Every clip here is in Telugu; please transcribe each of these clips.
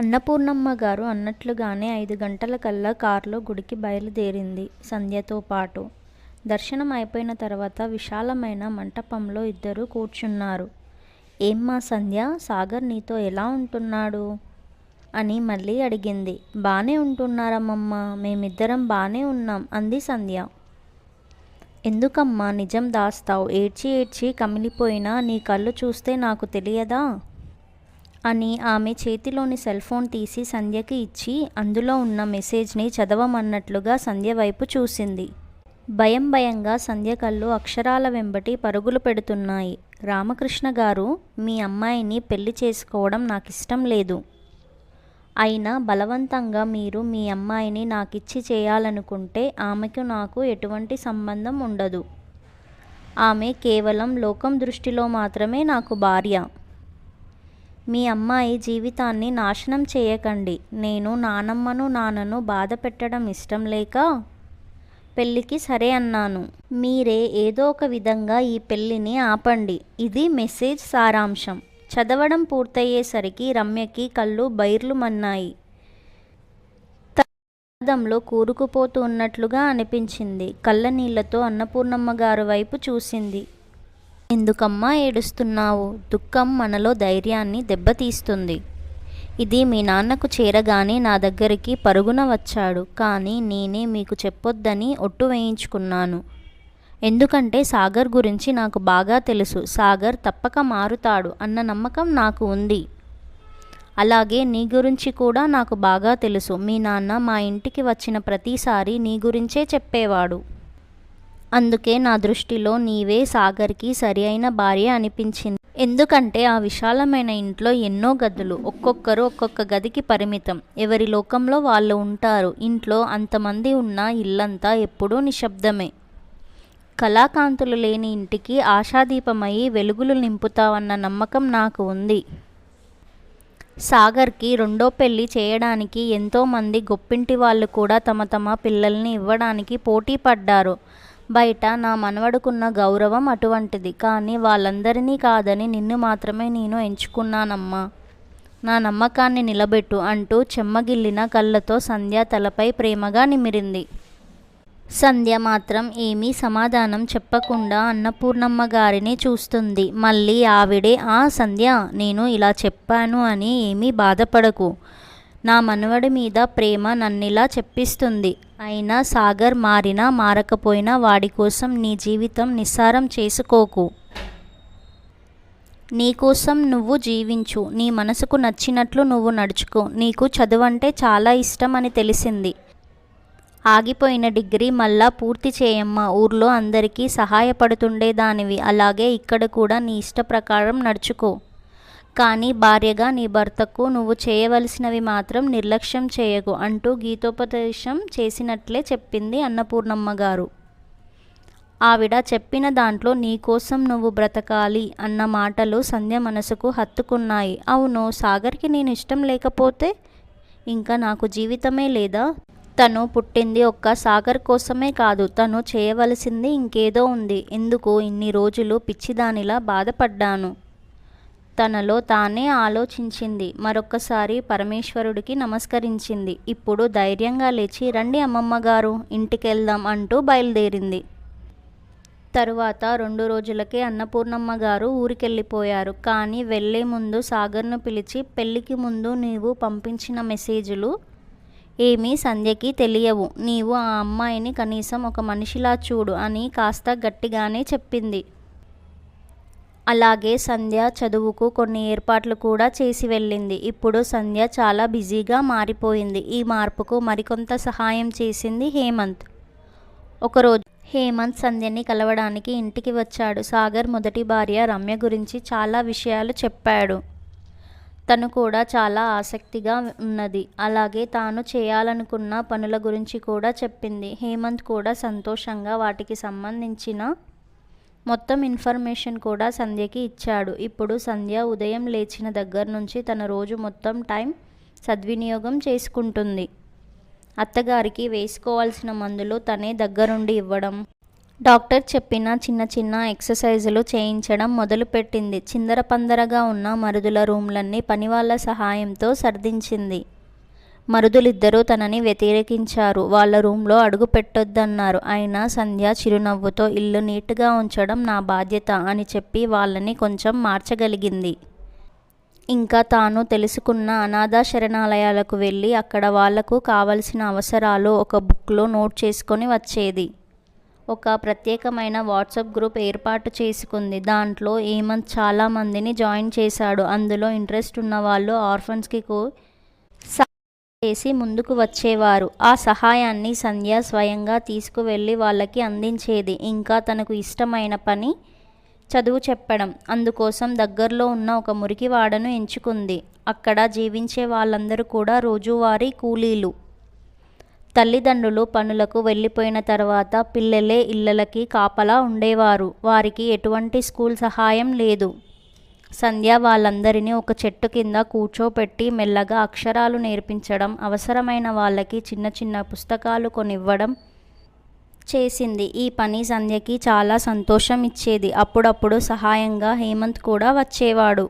అన్నపూర్ణమ్మ గారు అన్నట్లుగానే 5 గంటలకల్లా కారులో గుడికి బయలుదేరింది సంధ్యతో పాటు. దర్శనం అయిపోయిన తర్వాత విశాలమైన మంటపంలో ఇద్దరూ కూర్చున్నారు. ఏమ్మా సంధ్య, సాగర్ నీతో ఎలా ఉంటున్నాడు అని మళ్ళీ అడిగింది. బానే ఉంటున్నారమ్మమ్మ, మేమిద్దరం బానే ఉన్నాం అంది సంధ్య. ఎందుకమ్మా నిజం దాస్తావు? ఏడ్చి ఏడ్చి కమిలిపోయినా నీ కళ్ళు చూస్తే నాకు తెలియదా అని ఆమె చేతిలోని సెల్ ఫోన్ తీసి సంధ్యకి ఇచ్చి అందులో ఉన్న మెసేజ్ని చదవమన్నట్లుగా సంధ్య వైపు చూసింది. భయం భయంగా సంధ్య కళ్ళు అక్షరాల వెంబటి పరుగులు పెడుతున్నాయి. రామకృష్ణ గారు, మీ అమ్మాయిని పెళ్లి చేసుకోవడం నాకిష్టం లేదు. అయినా బలవంతంగా మీరు మీ అమ్మాయిని నాకిచ్చి చేయాలనుకుంటే ఆమెకు నాకు ఎటువంటి సంబంధం ఉండదు. ఆమె కేవలం లోకం దృష్టిలో మాత్రమే నాకు భార్య. మీ అమ్మాయి జీవితాన్ని నాశనం చేయకండి. నేను నాన్నను బాధ పెట్టడం ఇష్టం లేక పెళ్ళికి సరే అన్నాను. మీరే ఏదో ఒక విధంగా ఈ పెళ్ళిని ఆపండి. ఇది మెసేజ్ సారాంశం. చదవడం పూర్తయ్యేసరికి రమ్యకి కళ్ళు బైర్లు మన్నాయి. తదంలో కూరుకుపోతూ ఉన్నట్లుగా అనిపించింది. కళ్ళ నీళ్లతో అన్నపూర్ణమ్మ గారు వైపు చూసింది. ఎందుకమ్మా ఏడుస్తున్నావు? దుఃఖం మనలో ధైర్యాన్ని దెబ్బతీస్తుంది. ఇది మీ నాన్నకు చేరగానే నా దగ్గరికి పరుగున వచ్చాడు. కానీ నేనే మీకు చెప్పొద్దని ఒట్టు వేయించుకున్నాను. ఎందుకంటే సాగర్ గురించి నాకు బాగా తెలుసు. సాగర్ తప్పక మారుతాడు అన్న నమ్మకం నాకు ఉంది. అలాగే నీ గురించి కూడా నాకు బాగా తెలుసు. మీ నాన్న మా ఇంటికి వచ్చిన ప్రతిసారి నీ గురించే చెప్పేవాడు. అందుకే నా దృష్టిలో నీవే సాగర్కి సరి అయిన భార్య అనిపించింది. ఎందుకంటే ఆ విశాలమైన ఇంట్లో ఎన్నో గదులు, ఒక్కొక్కరు ఒక్కొక్క గదికి పరిమితం. ఎవరి లోకంలో వాళ్ళు ఉంటారు. ఇంట్లో అంతమంది ఉన్న ఇల్లంతా ఎప్పుడూ నిశ్శబ్దమే. కళాకాంతులు లేని ఇంటికి ఆశాదీపమై వెలుగులు నింపుతావన్న నమ్మకం నాకు ఉంది. సాగర్కి రెండో పెళ్లి చేయడానికి ఎంతోమంది గొప్పింటి వాళ్ళు కూడా తమ తమ పిల్లల్ని ఇవ్వడానికి పోటీ పడ్డారు. బయట నా మనవడుకున్న గౌరవం అటువంటిది. కానీ వాళ్ళందరినీ కాదని నిన్ను మాత్రమే నేను ఎంచుకున్నానమ్మా. నా నమ్మకాన్ని నిలబెట్టు అంటూ చెమ్మగిల్లిన కళ్ళతో సంధ్య తలపై ప్రేమగా నిమిరింది. సంధ్య మాత్రం ఏమీ సమాధానం చెప్పకుండా అన్నపూర్ణమ్మ గారిని చూస్తుంది. మళ్ళీ ఆవిడే, సంధ్య, నేను ఇలా చెప్పాను అని ఏమీ బాధపడకు. నా మనవడి మీద ప్రేమ నన్నిలా చెప్పిస్తుంది. అయినా సాగర్ మారినా మారకపోయినా వాడి కోసం నీ జీవితం నిస్సారం చేసుకోకు. నీకోసం నువ్వు జీవించు. నీ మనసుకు నచ్చినట్లు నువ్వు నడుచుకో. నీకు చదువంటే చాలా ఇష్టం అని తెలిసింది. ఆగిపోయిన డిగ్రీ మళ్ళా పూర్తి చేయమ్మా. ఊర్లో అందరికీ సహాయపడుతుండేదానివి. అలాగే ఇక్కడ కూడా నీ ఇష్ట ప్రకారం నడుచుకో. కానీ భార్యగా నీ భర్తకు నువ్వు చేయవలసినవి మాత్రం నిర్లక్ష్యం చేయకు అంటూ గీతోపదేశం చేసినట్లే చెప్పింది అన్నపూర్ణమ్మ గారు. ఆవిడ చెప్పిన దాంట్లో నీకోసం నువ్వు బ్రతకాలి అన్న మాటలు సంధ్య మనసుకు హత్తుకున్నాయి. అవును, సాగర్కి నేను ఇష్టం లేకపోతే ఇంకా నాకు జీవితమే లేదా? తను పుట్టింది ఒక్క సాగర్ కోసమే కాదు. తను చేయవలసింది ఇంకేదో ఉంది. ఎందుకు ఇన్ని రోజులు పిచ్చిదానిలా బాధపడ్డాను? తనలో తానే ఆలోచించింది. మరొక్కసారి పరమేశ్వరుడికి నమస్కరించింది. ఇప్పుడు ధైర్యంగా లేచి, రండి అమ్మమ్మగారు, ఇంటికెళ్దాం అంటూ బయలుదేరింది. తరువాత 2 రోజులకే అన్నపూర్ణమ్మ గారు ఊరికెళ్ళిపోయారు. కానీ వెళ్లే ముందు సాగర్ను పిలిచి, పెళ్లికి ముందు నీవు పంపించిన మెసేజులు ఏమీ సంధ్యకి తెలియవు. నీవు ఆ అమ్మాయిని కనీసం ఒక మనిషిలా చూడు అని కాస్త గట్టిగానే చెప్పింది. అలాగే సంధ్య చదువుకు కొన్ని ఏర్పాట్లు కూడా చేసి వెళ్ళింది. ఇప్పుడు సంధ్య చాలా బిజీగా మారిపోయింది. ఈ మార్పుకు మరికొంత సహాయం చేసింది హేమంత్. ఒకరోజు హేమంత్ సంధ్యని కలవడానికి ఇంటికి వచ్చాడు. సాగర్ మొదటి భార్య రమ్య గురించి చాలా విషయాలు చెప్పాడు. తను కూడా చాలా ఆసక్తిగా ఉన్నది. అలాగే తాను చేయాలనుకున్న పనుల గురించి కూడా చెప్పింది. హేమంత్ కూడా సంతోషంగా వాటికి సంబంధించిన మొత్తం ఇన్ఫర్మేషన్ కూడా సంధ్యకి ఇచ్చాడు. ఇప్పుడు సంధ్య ఉదయం లేచిన దగ్గర నుంచి తన రోజు మొత్తం టైం సద్వినియోగం చేసుకుంటుంది. అత్తగారికి వేసుకోవాల్సిన మందులు తనే దగ్గరుండి ఇవ్వడం, డాక్టర్ చెప్పిన చిన్న చిన్న ఎక్సర్సైజులు చేయించడం మొదలుపెట్టింది. చిందరపందరగా ఉన్న మరుదుల రూమ్లన్నీ పనివాళ్ల సహాయంతో సర్దించింది. మరుదులిద్దరూ తనని వ్యతిరేకించారు. వాళ్ళ రూంలో అడుగు పెట్టొద్దన్నారు. అయినా సంధ్య చిరునవ్వుతో ఇల్లు నీట్గా ఉంచడం నా బాధ్యత అని చెప్పి వాళ్ళని కొంచెం మార్చగలిగింది. ఇంకా తాను తెలుసుకున్న అనాథ శరణాలయాలకు వెళ్ళి అక్కడ వాళ్లకు కావలసిన అవసరాలు ఒక బుక్లో నోట్ చేసుకొని వచ్చేది. ఒక ప్రత్యేకమైన వాట్సాప్ గ్రూప్ ఏర్పాటు చేసుకుంది. దాంట్లో హేమంత్ చాలామందిని జాయిన్ చేశాడు. అందులో ఇంట్రెస్ట్ ఉన్న వాళ్ళు ఆర్ఫన్స్కి చేసి ముందుకు వచ్చేవారు. ఆ సహాయాన్ని సంధ్య స్వయంగా తీసుకువెళ్ళి వాళ్ళకి అందించేది. ఇంకా తనకు ఇష్టమైన పని చదువు చెప్పడం. అందుకోసం దగ్గరలో ఉన్న ఒక మురికివాడను ఎంచుకుంది. అక్కడ జీవించే వాళ్ళందరూ కూడా రోజువారీ కూలీలు. తల్లిదండ్రులు పనులకు వెళ్ళిపోయిన తర్వాత పిల్లలే ఇళ్లకి కాపలా ఉండేవారు. వారికి ఎటువంటి స్కూల్ సహాయం లేదు. సంధ్య వాళ్ళందరినీ ఒక చెట్టు కింద కూర్చోపెట్టి మెల్లగా అక్షరాలు నేర్పించడం, అవసరమైన వాళ్ళకి చిన్న చిన్న పుస్తకాలు కొనివ్వడం చేసింది. ఈ పని సంధ్యకి చాలా సంతోషం ఇచ్చేది. అప్పుడప్పుడు సహాయంగా హేమంత్ కూడా వచ్చేవాడు.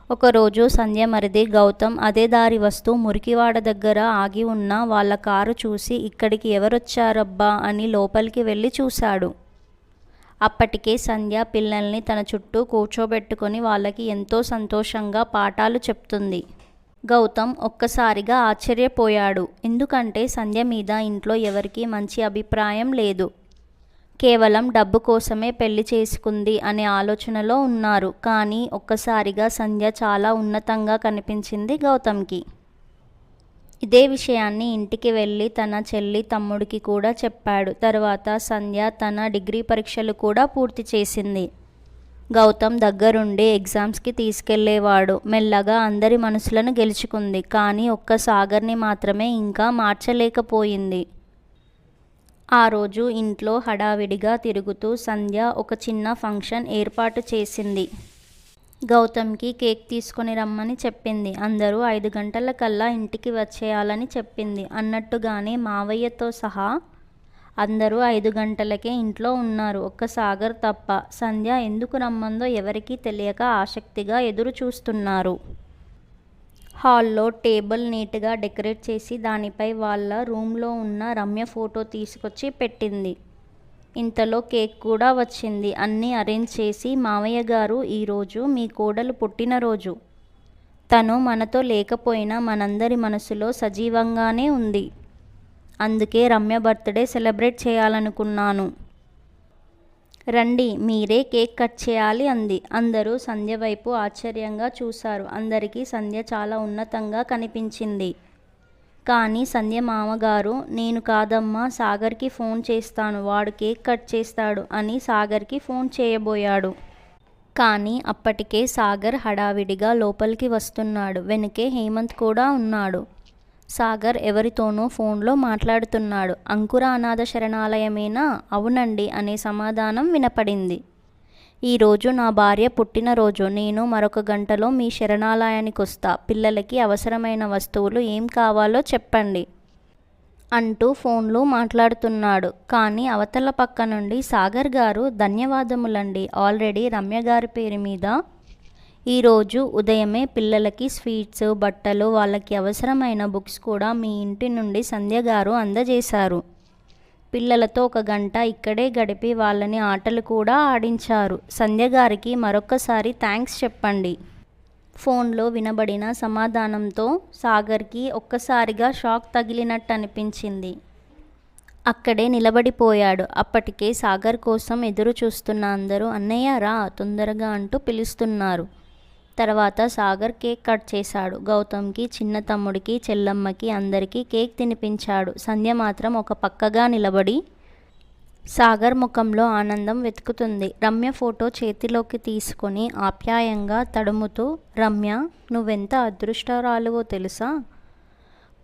ఒకరోజు సంధ్య మరిది గౌతమ్ అదే దారి వస్తూ మురికివాడ దగ్గర ఆగి ఉన్న వాళ్ళ కారు చూసి ఇక్కడికి ఎవరొచ్చారబ్బా అని లోపలికి వెళ్ళి చూశాడు. అప్పటికే సంధ్య పిల్లల్ని తన చుట్టూ కూర్చోబెట్టుకొని వాళ్ళకి ఎంతో సంతోషంగా పాఠాలు చెప్తుంది. గౌతమ్ ఒక్కసారిగా ఆశ్చర్యపోయాడు. ఎందుకంటే సంధ్య మీద ఇంట్లో ఎవరికీ మంచి అభిప్రాయం లేదు. కేవలం డబ్బు కోసమే పెళ్లి చేసుకుంది అనే ఆలోచనలో ఉన్నారు. కానీ ఒక్కసారిగా సంధ్య చాలా ఉన్నతంగా కనిపించింది గౌతమ్కి. ఇదే విషయాన్ని ఇంటికి వెళ్ళి తన చెల్లి తమ్ముడికి కూడా చెప్పాడు. తర్వాత సంధ్య తన డిగ్రీ పరీక్షలు కూడా పూర్తి చేసింది. గౌతమ్ దగ్గరుండి ఎగ్జామ్స్కి తీసుకెళ్లేవాడు. మెల్లగా అందరి మనసులను గెలుచుకుంది. కానీ ఒక్క సాగర్ని మాత్రమే ఇంకా మార్చలేకపోయింది. ఆ రోజు ఇంట్లో హడావిడిగా తిరుగుతూ సంధ్య ఒక చిన్న ఫంక్షన్ ఏర్పాటు చేసింది. గౌతమ్కి కేక్ తీసుకొని రమ్మని చెప్పింది. అందరూ 5 గంటలకల్లా ఇంటికి వచ్చేయాలని చెప్పింది. అన్నట్టుగానే మావయ్యతో సహా అందరూ 5 గంటలకే ఇంట్లో ఉన్నారు. ఒక్క సాగర్ తప్ప. సంధ్య ఎందుకు రమ్మందో ఎవరికీ తెలియక ఆసక్తిగా ఎదురు చూస్తున్నారు. హాల్లో టేబుల్ నీట్గా డెకరేట్ చేసి దానిపై వాళ్ళ రూమ్లో ఉన్న రమ్య ఫోటో తీసుకొచ్చి పెట్టింది. ఇంతలో కేక్ కూడా వచ్చింది. అన్నీ అరేంజ్ చేసి, మావయ్య గారు, ఈరోజు మీ కోడలు పుట్టినరోజు. తను మనతో లేకపోయినా మనందరి మనసులో సజీవంగానే ఉంది. అందుకే రమ్య బర్త్డే సెలబ్రేట్ చేయాలనుకున్నాను. రండి, మీరే కేక్ కట్ చేయాలి అంది. అందరూ సంధ్య వైపు ఆశ్చర్యంగా చూశారు. అందరికీ సంధ్య చాలా ఉన్నతంగా కనిపించింది. కానీ సంధ్య మామగారు, నేను కాదమ్మా, సాగర్కి ఫోన్ చేస్తాను, వాడు కేక్ కట్ చేస్తాడు అని సాగర్కి ఫోన్ చేయబోయాడు. కానీ అప్పటికే సాగర్ హడావిడిగా లోపలికి వస్తున్నాడు. వెనుకే హేమంత్ కూడా ఉన్నాడు. సాగర్ ఎవరితోనో ఫోన్లో మాట్లాడుతున్నాడు. అంకుర అనాథ శరణాలయమేనా? అవునండి అనే సమాధానం వినపడింది. ఈరోజు నా భార్య పుట్టినరోజు. నేను మరొక గంటలో మీ శరణాలయానికొస్తా. పిల్లలకి అవసరమైన వస్తువులు ఏం కావాలో చెప్పండి అంటూ ఫోన్లో మాట్లాడుతున్నాడు. కానీ అవతల పక్క నుండి సాగర్ గారు, ధన్యవాదములండి, ఆల్రెడీ రమ్య గారి పేరు మీద ఈరోజు ఉదయమే పిల్లలకి స్వీట్స్, బట్టలు, వాళ్ళకి అవసరమైన బుక్స్ కూడా మీ ఇంటి నుండి సంధ్య గారు అందజేశారు. పిల్లలతో 1 గంట ఇక్కడే గడిపి వాళ్ళని ఆటలు కూడా ఆడించారు. సంధ్య గారికి మరొక్కసారి థ్యాంక్స్ చెప్పండి. ఫోన్లో వినబడిన సమాధానంతో సాగర్కి ఒక్కసారిగా షాక్ తగిలినట్టు అనిపించింది. అక్కడే నిలబడిపోయాడు. అప్పటికే సాగర్ కోసం ఎదురు చూస్తున్న అందరూ అన్నయ్య రా తొందరగా అంటూ పిలుస్తున్నారు. తర్వాత సాగర్ కేక్ కట్ చేశాడు. గౌతమ్కి, చిన్న తమ్ముడికి, చెల్లమ్మకి అందరికీ కేక్ తినిపించాడు. సంధ్య మాత్రం ఒక పక్కగా నిలబడి సాగర్ ముఖంలో ఆనందం వెతుకుతుంది. రమ్య ఫోటో చేతిలోకి తీసుకొని ఆప్యాయంగా తడుముతూ, రమ్య, నువ్వెంత అదృష్టరాలువో తెలుసా?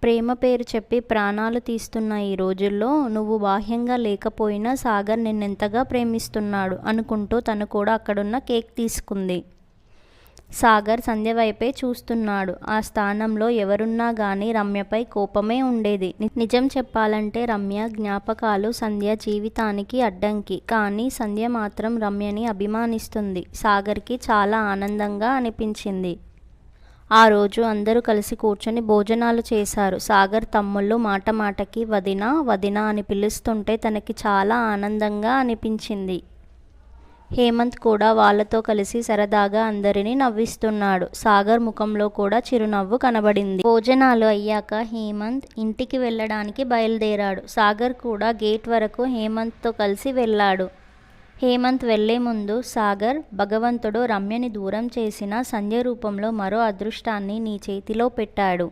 ప్రేమ పేరు చెప్పి ప్రాణాలు తీస్తున్న ఈ రోజుల్లో నువ్వు బాహ్యంగా లేకపోయినా సాగర్ నిన్నెంతగా ప్రేమిస్తున్నాడు అనుకుంటూ తను కూడా అక్కడున్న కేక్ తీసుకుంది. సాగర్ సంధ్య వైపే చూస్తున్నాడు. ఆ స్థానంలో ఎవరున్నా గానీ రమ్యపై కోపమే ఉండేది. నిజం చెప్పాలంటే రమ్య జ్ఞాపకాలు సంధ్య జీవితానికి అడ్డంకి. కానీ సంధ్య మాత్రం రమ్యని అభిమానిస్తుంది. సాగర్కి చాలా ఆనందంగా అనిపించింది. ఆ రోజు అందరూ కలిసి కూర్చొని భోజనాలు చేశారు. సాగర్ తమ్ముళ్ళు మాట మాటకి వదినా వదినా అని పిలుస్తుంటే తనకి చాలా ఆనందంగా అనిపించింది. హేమంత్ కూడా వాళ్ళతో కలిసి సరదాగా అందరినీ నవ్విస్తున్నాడు. సాగర్ ముఖంలో కూడా చిరునవ్వు కనబడింది. భోజనాలు అయ్యాక హేమంత్ ఇంటికి వెళ్ళడానికి బయలుదేరాడు. సాగర్ కూడా గేట్ వరకు హేమంత్తో కలిసి వెళ్ళాడు. హేమంత్ వెళ్లే ముందు సాగర్, భగవంతుడు రమ్యని దూరం చేసిన సంధ్య రూపంలో మరో అదృష్టాన్ని నీ చేతిలో పెట్టాడు.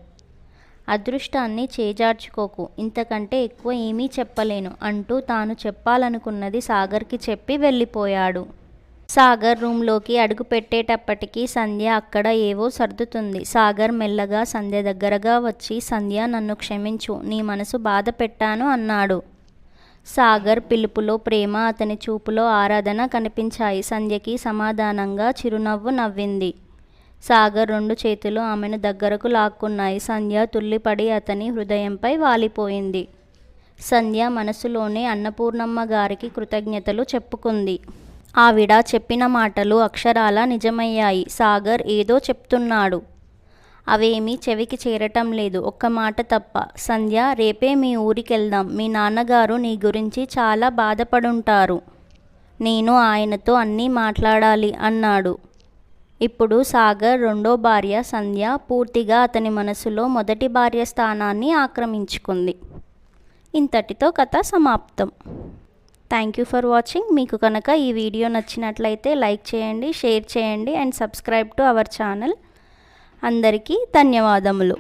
అదృష్టాన్ని చేజార్చుకోకు, ఇంతకంటే ఎక్కువ ఏమీ చెప్పలేను అంటూ తాను చెప్పాలనుకున్నది సాగర్కి చెప్పి వెళ్ళిపోయాడు. సాగర్ రూంలోకి అడుగు పెట్టేటప్పటికీ సంధ్య అక్కడ ఏవో సర్దుతుంది. సాగర్ మెల్లగా సంధ్య దగ్గరగా వచ్చి, సంధ్య నన్ను క్షమించు, నీ మనసు బాధ పెట్టాను అన్నాడు. సాగర్ పిలుపులో ప్రేమ, అతని చూపులో ఆరాధన కనిపించాయి. సంధ్యకి సమాధానంగా చిరునవ్వు నవ్వింది. సాగర్ 2 చేతులు ఆమెను దగ్గరకు లాక్కున్నాయి. సంధ్య తుల్లిపడి అతని హృదయంపై వాలిపోయింది. సంధ్య మనసులోనే అన్నపూర్ణమ్మ గారికి కృతజ్ఞతలు చెప్పుకుంది. ఆవిడ చెప్పిన మాటలు అక్షరాలా నిజమయ్యాయి. సాగర్ ఏదో చెప్తున్నాడు, అవేమీ చెవికి చేరటం లేదు. ఒక్క మాట తప్ప. సంధ్య, రేపే మీ ఊరికెళ్దాం. మీ నాన్నగారు నీ గురించి చాలా బాధపడుంటారు. నేను ఆయనతో అన్నీ మాట్లాడాలి అన్నాడు. ఇప్పుడు సాగర్ రెండో భార్య సంధ్య పూర్తిగా అతని మనసులో మొదటి భార్య స్థానాన్ని ఆక్రమించుకుంది. ఇంతటితో కథ సమాప్తం. Thank you for watching. మీకు కనుక ఈ వీడియో నచ్చినట్లయితే లైక్ చేయండి, షేర్ చేయండి and subscribe to our channel. అందరికీ ధన్యవాదములు.